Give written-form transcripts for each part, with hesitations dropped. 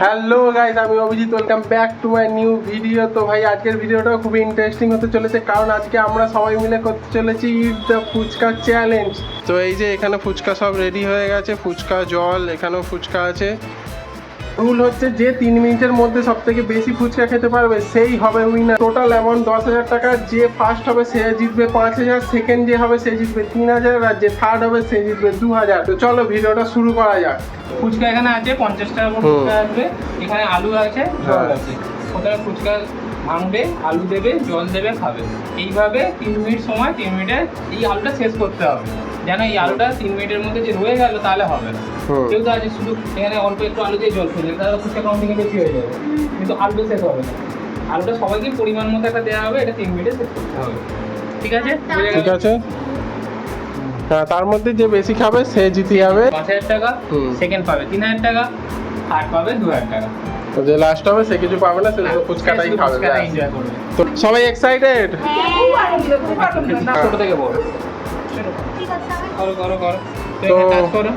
Hello guys, আমি Abhijit, welcome back to my new video. তো ভাই আজকের ভিডিওটা খুবই ইন্টারেস্টিং হতে চলেছে, কারণ আজকে আমরা সবাই মিলে করতে চলেছি ইট দ্য ফুচকা চ্যালেঞ্জ। তো এই যে এখানে ফুচকা সব রেডি হয়ে গেছে, ফুচকা জল, এখানেও ফুচকা আছে। রুল হচ্ছে যে 3 মিনিটের মধ্যে সব থেকে বেশি ফুচকা খেতে পারবে সেই হবে উইনার। টোটাল অ্যামাউন্ট 10,000 টাকা। যে ফার্স্ট হবে সে জিতবে 5,000, সেকেন্ড যে হবে সে জিতবে 3,000, আর যে থার্ড হবে সে জিতবে 2,000। তো চলো ভিডিওটা শুরু করা যাক। ফুচকা এখানে আছে 50 টাকা করে ফুচকা আসবে। এখানে আলু আছে, জল আছে। ওখানে ফুচকা ভাঙবে, আলু দেবে, জল দেবে, খাবে। এইভাবে 3 মিনিট সময়, 3 মিনিটে এই আলুটা শেষ করতে হবে। যেন এই আলুটা 3 মিনিটের মধ্যে যে রয়ে গেল তাহলে হবে না। কেউ তো আছে শুধু এখানে অল্প একটু আলু দিয়ে জল ফেলে, তাহলে ফুচকা কাউন্টিংয়ে বেশি হয়ে যাবে, কিন্তু আলুটা শেষ হবে না। আলুটা সবাইকে পরিমাণ মতো একটা দেওয়া হবে, এটা 3 মিনিটে শেষ করতে হবে। ঠিক আছে? ঠিক আছে, হ্যাঁ। তার মধ্যে যে বেশি খাবে সে জিতে যাবে 5,000 টাকা, সেকেন্ড পাবে 3,000 টাকা, থার্ড পাবে 2,000 টাকা। তো যে লাস্ট হবে সে কিছু পাবে না, সে ফুচকাটাই খাবে। এনজয় করবে। তো সবাই এক্সাইটেড? ছোট থেকে বড় করো করো করো। তো কাজ করো।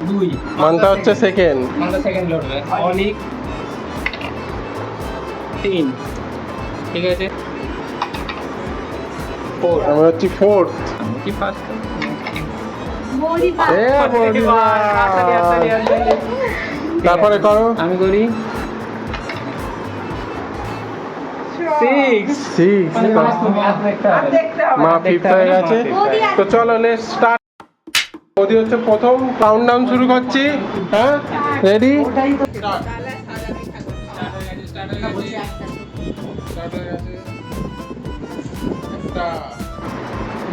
2 মানটা হচ্ছে সেকেন্ড, মানটা সেকেন্ড লড়বে। অলিক 3, ঠিক আছে। 4 আমি হচ্ছি ফোর্থ। কি ফার্স্ট? তারপরে করো। আমি করি 6। মা ফিফথ হয়ে গেছে। তো চলো লেটস স্টার্ট। মোদি হচ্ছে প্রথম, কাউন্টডাউন শুরু করছি। হ্যাঁ, রেডি?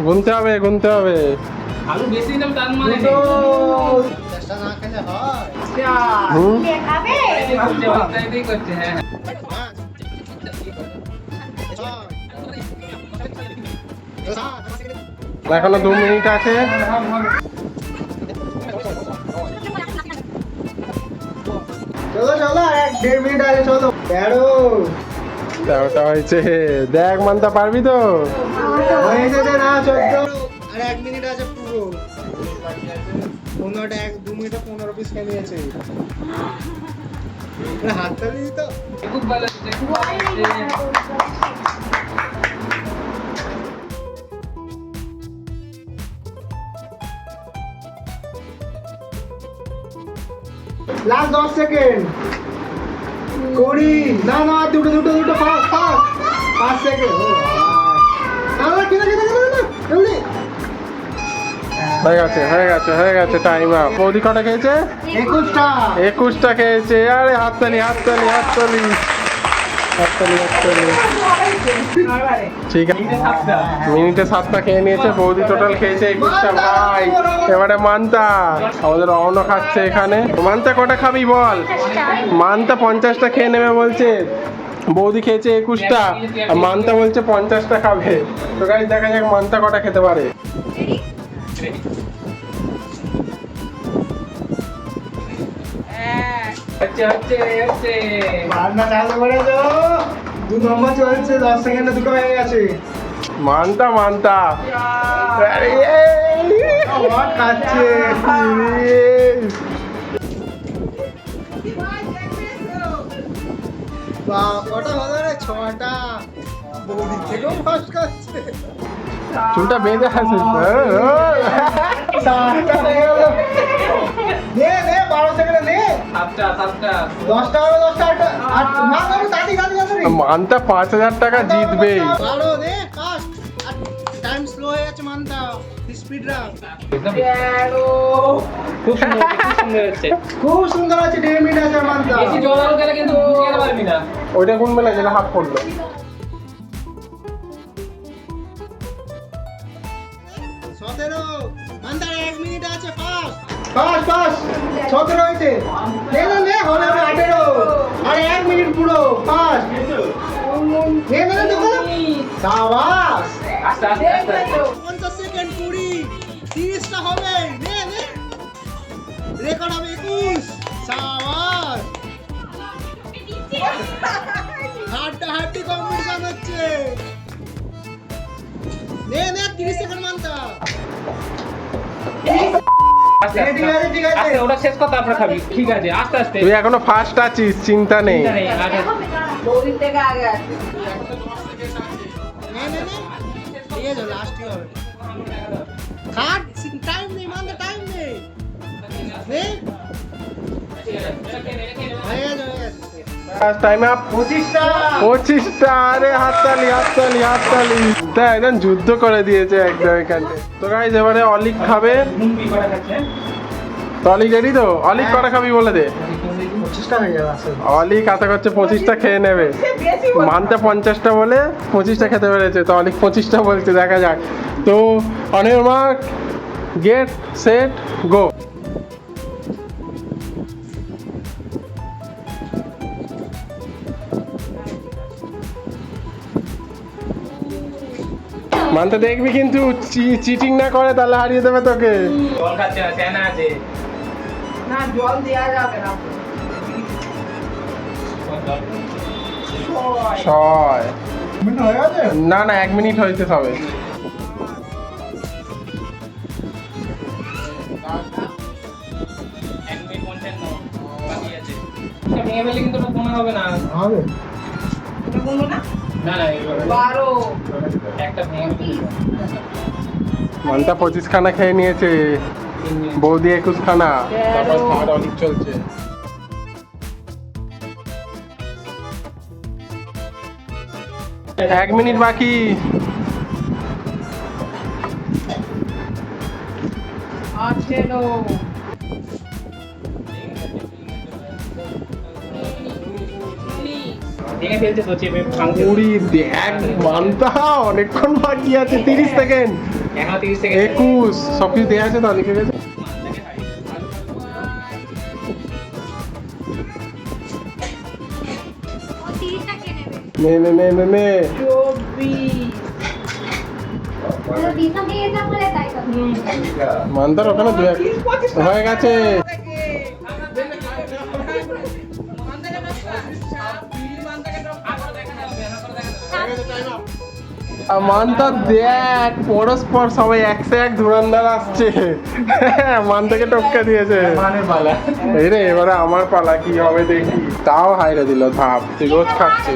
গুনতে হবে, গুনতে হবে। আলু বেশি দাম তার মানে করছে। হ্যাঁ এখনো 2 মিনিট আছে। চলো চলো, 1-1.5 মিনিট আছে, চলো। 13টা হয়েছে। দেখ মানতে পারবি তো? হয়েছে যে না, 14 আর 1 মিনিট আছে পুরো। 15টা 1-2 মিনিটে 15 পিস খেয়ে নিয়েছে। হাতটা দিই তো। খুব ভালো হচ্ছে, খুব ভালো হচ্ছে। Last 10 second. 20, না না, দুটো 5 সেকেন্ড। হয়ে গেছে টাইম আপ। বৌদি কটা খেয়েছে? 21টা। 21টা খেয়েছে। আরে হাততালি। ঠিক আছে, মিনিটে 7টা খেয়ে নিয়েছে। বৌদি টোটাল খেয়েছে 21টা। ভাই এবারে মানতা, আমাদের অন্য খাচ্ছে এখানে। মানতা কটা খাবি বল? মানতা 50টা খেয়ে নেবে বলছে। বৌদি খেয়েছে 21টা, আর মানতা বলছে 50টা খাবে। তো গাইস দেখা যাক মানতা কটা খেতে পারে। হচ্ছে। রান্না চালু করে দাও। 2 নম্বর চলছে, 10 সেকেন্ডে দুটো হয়ে গেছে। মানতা আরে হট খাচ্ছে। কটা হলো রে? 6টা। বৌদি থেকেও ফার্স্ট খাচ্ছে। চুলটা বেঁধে আসিস। 7টা হয়ে গেল। নে 12 সেকেন্ডে নে। 7টা 10টা হবে, 10টা 8টা। না না, তাড়াতাড়ি। মানতা 5,000 টাকা জিতবেই। ভালো নে, ফাস্ট। টাইম স্লো হয়ে যাচ্ছে মানটা। স্পিড রাখ। খুব সুন্দর আছে। 1.5 মিনিট আছে মানটা। বেশি জল আলু খেলে কিন্তু খেতে পারবি না। ওইটা গুনবে না যেটা হাফ পড়লো। 17 মানটা, 1 মিনিট আছে। ফাস্ট 17 হয়েছে। নে হবে 18। আর 1 মিনিট পুরো। ফাস্ট নে দেখো। সাবাস। আস্তে 50 সেকেন্ড। 20, 30টা হবে। নে রেকর্ড হবে 21। সাবাস। হাড্ডি কম্পিটিশন হচ্ছে। নে 30 সেকেন্ড মানতা। আস্তে আস্তে ঠিক আছে, ঠিক আছে। আস্তে, ওটা শেষ কর তারপরে খাবি, ঠিক আছে, আস্তে আস্তে। তুই এখনো ফার্স্ট আছিস, চিন্তা নেই। চিন্তা নেই, আগে। দৌড়ির থেকে আগে আছে ঠিক আছে লাস্টই হবে খাট টাইম নেই মানে টাইম নেই নেই হয়ে গেছে হয়ে গেছে টাইম আপ। 25টা। আরে হাততালি হাততালি হাততালি। তা একদম যুদ্ধ করে দিয়েছে একদম এখানে। তো গাইস এবারে অলিক খাবে। মুম্বি করা খাচ্ছে। তো অলিক রেডি তো? অলিক কটা খাবি বলে দে। 25টা হয়ে যাবে আসলে অলিক আশা করছে 25টা খেয়ে নেবে। বেশি বল। মানতে 50টা বলে 25টা খেতে পেরেছে। তো অলিক 25টা বলছে, দেখা যাক। তো অনির মার্ক, গেট সেট গো। মানতে দেখবি কিন্তু চিটিং না করে, তাহলে হারিয়ে দেবে তোকে। জল খাচ্ছে না, সেনা আছে। না জল দেওয়া যাবে না 6 মিনিট হয়ে গেছে না না 1 মিনিট হয়েছে সবে। এক মিনিট 55 বাকি আছে। এটা ভেঙে ফেললে কিন্তু ওটা গোনা হবে না। হবে এটা বলবো না না না, এইভাবে 12 একটা ভেঙে ফেললে মানটা 25 খানা খেয়ে নিয়েছে, 3 মিনিট। বৌদি 21 খানা। তারপর 13 থার্ড অলিক চলছে। এক মিনিট বাকি। আছে নো ভেঙে ফেলছে তো, চেপে ভাঙছে। 20 দেখ মানতা অনেকক্ষণ বাকি আছে। 30 সেকেন্ড, এখনো 30 সেকেন্ড। 21 সব কিছু দেওয়া আছে তো লিখে গেছে। নে নে নে নে নে 24 মানতার ওখানে হয়ে গেছে। মানতা দেখ পরস্পর সবাই একশো এক ধুরন্ধর আসছে। মানতাকে টপকে দিয়েছে। মানের পালা। এই রে এবারে আমার পালা, কি হবে দেখি। তাও হাইরে দিল ধাপ। তুই রোজ খাচ্ছিস।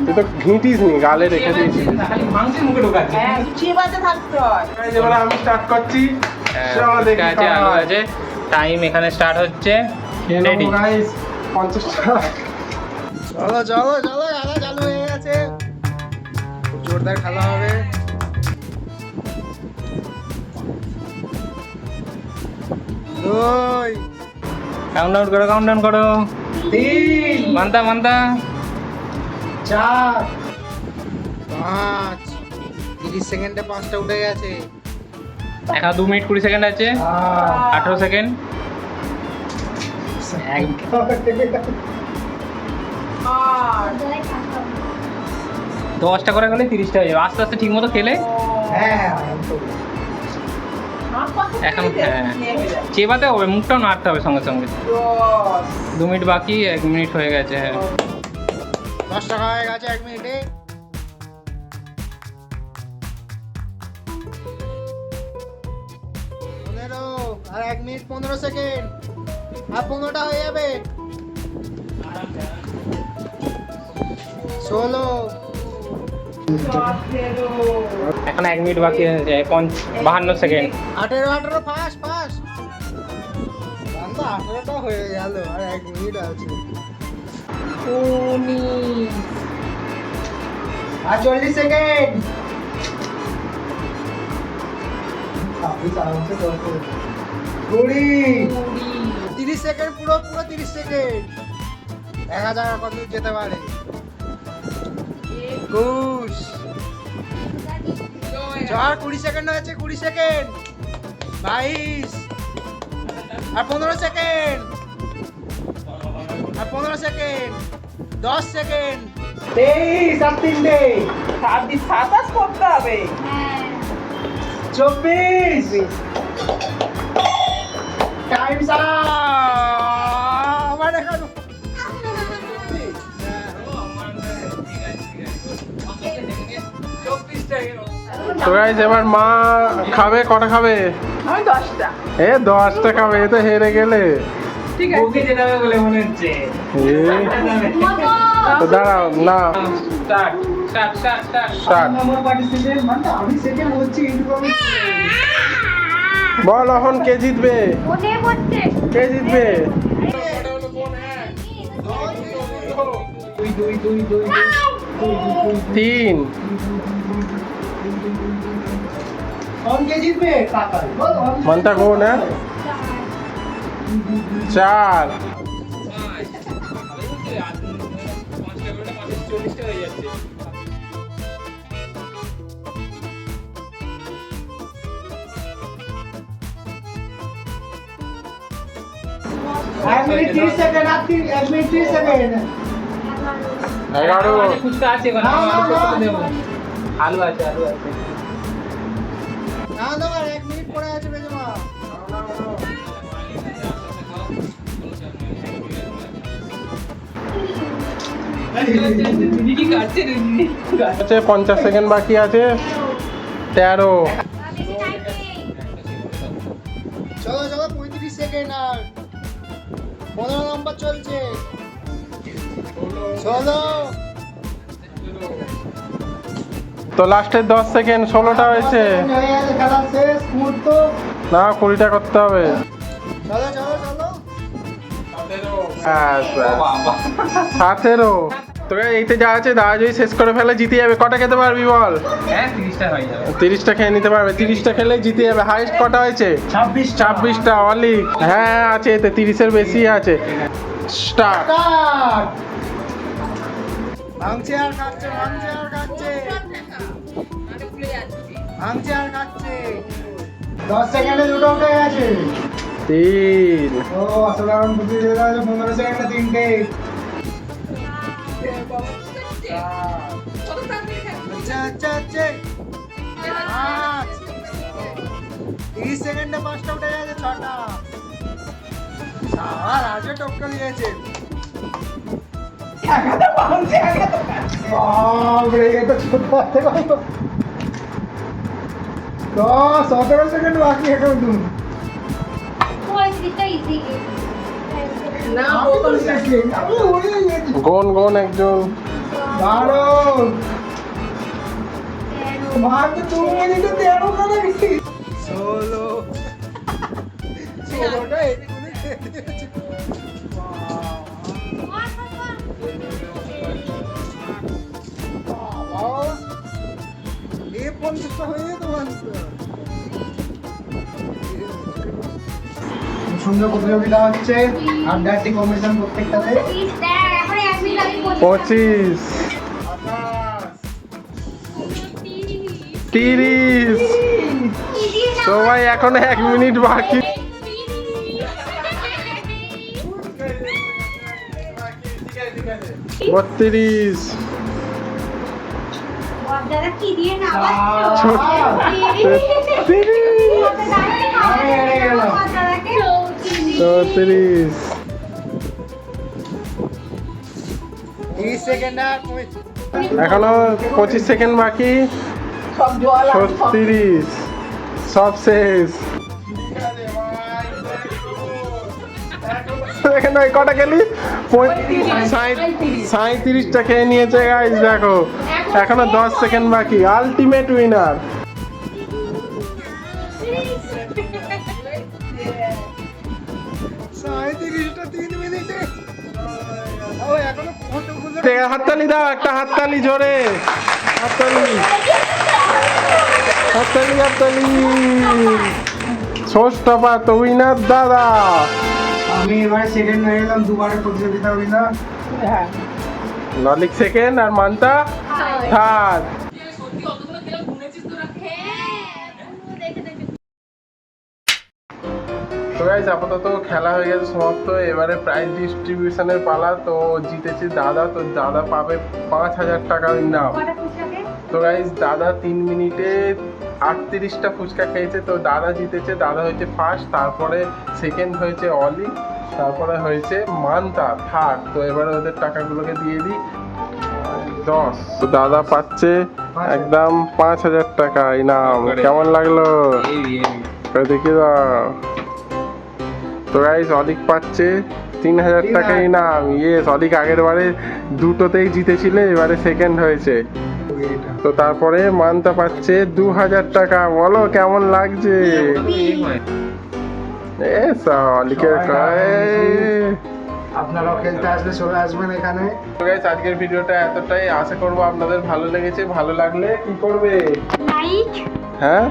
তুই তো ঘিটিস নি, গালে রেখে দিয়েছিস। খালি মাংসের মুখে ঢোকাচ্ছে। হ্যাঁ গুছিয়ে বাজে থাকতে হয় Guys, এবারে আমি স্টার্ট করছি। চলো দেখি আছে, আলু আছে, টাইম এখানে স্টার্ট হচ্ছে। রেডি। গাইস 50 টাকা। চলো চলো চলো খেলা চালু হয়ে গেছে খুব জোরদার খেলা হবে দুই কাউন্টডাউন করো, কাউন্টডাউন করো। 3 মানতা মানতা। 4 5 30 সেকেন্ডে 5টা উঠে গেছে এখন 2 মিনিট 20 সেকেন্ড আছে। 18 সেকেন্ড। 10টা করে গেলে 30টা হয়ে যাবে। আস্তে আস্তে ঠিক মতো খেলে হ্যাঁ এখন চেবাতে হবে, মুখটাও নাড়তে হবে সঙ্গে সঙ্গে। 2 মিনিট বাকি, 1 মিনিট হয়ে গেছে। হ্যাঁ 10 টাকা হয়ে গেছে 1 মিনিটে 15 আর 1 মিনিট 15 সেকেন্ড আর 15টা হয়ে যাবে 16 এখন 1 মিনিট বাকি আছে, 52 সেকেন্ড। 18 ফাস্ট ফাস্ট বান্দা 18টা হয়ে গেল আর 1 মিনিট আছে 19 আর 40 সেকেন্ড 30 সেকেন্ড পুরো 30 সেকেন্ড দেখা যাক কত দূর যেতে পারে 21 চার 20 সেকেন্ড হয়েছে 20 সেকেন্ড 22 আর 15 সেকেন্ড আর 15 সেকেন্ড 10 সেকেন্ড 23 আর 3 ডে 27 করতে হবে 24 টাইম আমার এখন তো গাইস এবার মা খাবে, কটা খাবে? আমি 10টা। 10টা খাবে, এ তো হেরে গেলে। ঠিক আছে। ওকে যেটা হবে বলে মনে হচ্ছে। এ, তো দাঁড়াও না, start start start start. Start. আমি সেকেন্ড হচ্ছি কিন্তু আমি বল এখন কে জিতবে? কে জিতবে? দুই 3 कौन के जीतবে কাকা মানতা কোন? 4 40টা হয়ে যাচ্ছে। এক মিনিট 30 সেকেন্ড আর 1 মিনিট 30 সেকেন্ড 11 ফুচকা আছে এখানে, না, না, আলু না, দেবো। না। আলু আছে আলু আছে। না দাও আর 1 মিনিট পরে আছে বেজমা দিদি কাটছে রে, দিদি কাটছে। আছে 50 সেকেন্ড বাকি আছে। 13 চলো চলো 35 সেকেন্ড আর 15 নম্বর চলছে চলো তো লাস্টের 10 সেকেন্ড, 16টা হয়েছে। হয়ে গেছে, খেলা শেষ মুহূর্ত না 20টা করতে হবে। চলো চলো চলো ব্যাস, ব্যাস। বাবা 17। তো এইতে যা আছে দাদা যদি শেষ করে ফেলে জিতে যাবে। কটা খেতে পারবি বল? হ্যাঁ 30টা হয়ে যাবে। 30টা খেয়ে নিতে পারবে। 30টা খেলে জিতে যাবে। হাইস্ট কটা হয়েছে? 26টা অলি। হ্যাঁ আছে, এতে 30-এর বেশি আছে। স্টার্ট। স্টার্ট ভাঙছে আর খাচ্ছে ভাঙছে আর খাচ্ছে ভাঙছে আর খাচ্ছে 10 সেকেন্ডে দুটো উঠে গেছে 3 ও অসাধারণ বুদ্ধি দিয়ে দেওয়া হয়েছে 15 সেকেন্ডে তিনটে আচ্ছা আচ্ছা আচ্ছা 30 সেকেন্ডে 5টা উঠে গেছে 6টা আর আজও টক্কর দিয়েছে বাপরে এটা ছোট হাতে কত 10-17 সেকেন্ড বাকি এখন তুমি না গোন গোন একজন। দারুণ মাত্র 2 মিনিটে 13 করে নাকি 16টা এদিক ওদিক খেতে দিয়েছে এ 50টা হয়ে যেত মাত্র সুন্দর প্রতিযোগিতা হচ্ছে আড্ডাটি কম্পিটিশন প্রত্যেকটাতে 25 30। তো ভাই এখন 1 মিনিট বাকি। 32। আমি হেরে গেলাম 34। 30 সেকেন্ড আর এখনো 25 সেকেন্ড বাকি। সব জল আর সব 36। সব শেষ। এখানে ওই কটা খেলি? 37টা খেয়ে নিয়েছে গাইস, দেখো এখনো 10 সেকেন্ড বাকি। Ultimate winner. 37টা 3 মিনিটে ও এখনো ফটো খুলে হাততালি দাও, একটা হাততালি জোরে। হাততালি হাততালি হাততালি। ষষ্ঠবার তো উইনার দাদা। আমি এবারে সেকেন্ড হয়ে গেলাম দুবারের প্রতিযোগিতা উইনার হ্যাঁ ললিক সেকেন্ড আর মান্তা থার্ড। তো গাইস আপাতত খেলা হয়ে গেছে সমাপ্ত। এবারে প্রাইজ ডিস্ট্রিবিউশনের পালা। তো জিতেছে দাদা, তো দাদা পাবে 5000 টাকা ইনাম। তো গাইস দাদা 3 মিনিটে 38টা ফুচকা খেয়েছে, তো দাদা জিতেছে। দাদা হয়েছে ফার্স্ট, তারপরে সেকেন্ড হয়েছে অলি, তারপরে হয়েছে মান্তা থার্ড। তো এবারে ওদের টাকাগুলোকে দিয়ে দিই। 10। তো দাদা পাচ্ছে একদম 5,000 টাকা ইনাম। কেমন লাগলো? তো দেখি দাও। তো গাইস অলিক পাচ্ছে 3,000 টাকা ইনাম। ইয়েস, অলিক আগের বারে দুটোতেই জিতেছিল, এবারে সেকেন্ড হয়েছে। তো তারপরে মানতা পাচ্ছে 2,000 টাকা। বলো কেমন লাগছে? অলিকের আপনারাও খেলতে আসলে চলে আসবেন এখানে। আজকের ভিডিওটা এতটাই, আশা করবো আপনাদের ভালো লেগেছে। ভালো লাগলে কি করবে? লাইক হ্যাঁ,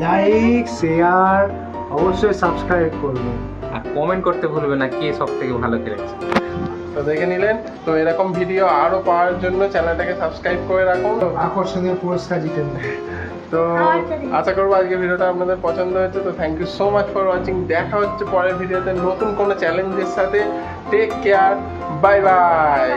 লাইক, শেয়ার, অবশ্যই সাবস্ক্রাইব করবেন। আর কমেন্ট করতে ভুলবে না কে সব থেকে ভালো খেলেছে। তো দেখে নিলেন। তো এরকম ভিডিও আরো পাওয়ার জন্য চ্যানেলটাকে সাবস্ক্রাইব করে রাখুন। আকর্ষণীয় পুরস্কার জিতেন। তো আশা করবো আজকের ভিডিওটা আপনাদের পছন্দ হয়েছে। তো thank you so much for watching. দেখা হচ্ছে পরের ভিডিওতে নতুন কোনো চ্যালেঞ্জের সাথে। Take care, bye by.